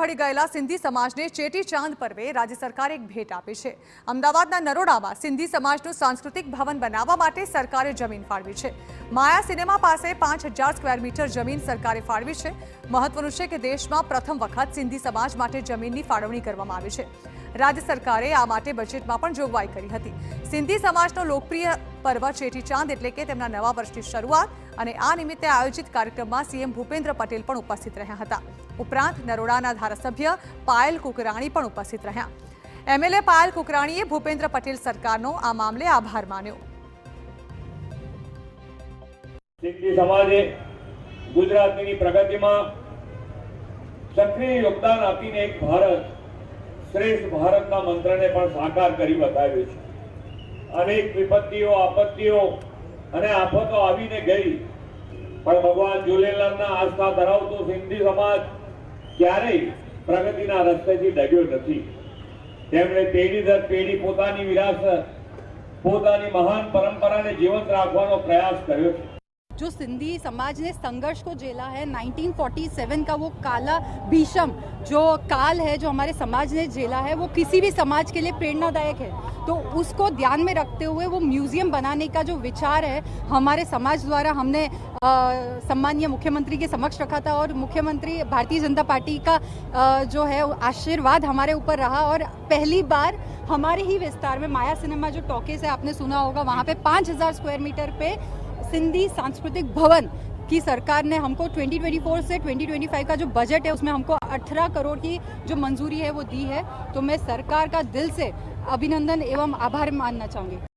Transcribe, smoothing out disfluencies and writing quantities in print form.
ભળી ગયેલા સિંધી સમાજને ચેટીચાંદ પર્વે રાજ્ય સરકારે એક ભેટ આપી છે। અમદાવાદના નરોડામાં સિંધી સમાજનું સાંસ્કૃતિક ભવન બનાવવા માટે સરકારે જમીન ફાળવી છે। માયા સિનેમા પાસે 5000 સ્ક્વેર મીટર જમીન સરકારે ફાળવી છે। મહત્વનું છે કે દેશમાં પ્રથમ વખત સિંધી સમાજ માટે જમીનની ફાળવણી કરવામાં આવી છે। राज्य सरकारे आ माटे बजेटमां पण जोगवाई करी हती। सिंधी समाजनो लोकप्रिय पर्व चेटीचांद एटले के तेमना नवा वर्षनी शरूआत अने आ निमित्ते आयोजित कार्यक्रममां सीएम भूपेन्द्र पटेल पण उपस्थित रह्या हता। उपरांत नरोडाना धारासभ्य पायल कुकराणी पण उपस्थित रह्या। एमएलए पायल कुकराणीए भूपेन्द्र पटेल सरकारनो आ मामले आभार मान्यो। सिंधी समाजे गुजरातनी प्रगतिमां सक्रिय योगदान आपीने एक भारत श्रेष्ठ भारतना मंत्रने पण साकार करी बताव्यो छे। अनेक विपत्तिओ आपत्तिओ अने आफतो आवीने गई पण भगवान झूलेलालना आस्था धरावतो सिंधी समाज क्यारेय प्रगतिना रस्तेथी डग्यो नथी। તેમણે પેઢી દર પેઢી પોતાની વિરાસત પોતાની મહાન પરંપરાને જીવંત રાખવાનો પ્રયાસ કર્યો છે। जो सिंधी समाज ने संघर्ष को झेला है, 1947 का वो काला भीषम जो काल है जो हमारे समाज ने झेला है, वो किसी भी समाज के लिए प्रेरणादायक है। तो उसको ध्यान में रखते हुए वो म्यूजियम बनाने का जो विचार है हमारे समाज द्वारा हमने सम्मानीय मुख्यमंत्री के समक्ष रखा था और मुख्यमंत्री भारतीय जनता पार्टी का जो है आशीर्वाद हमारे ऊपर रहा और पहली बार हमारे ही विस्तार में माया सिनेमा जो टॉकीज है आपने सुना होगा, वहाँ पे 5000 स्क्वायर मीटर पे सिंधी सांस्कृतिक भवन की सरकार ने हमको 2024 से 2025 का जो बजट है उसमें हमको 18 करोड़ की जो मंजूरी है वो दी है। तो मैं सरकार का दिल से अभिनंदन एवं आभार मानना चाहूँगी।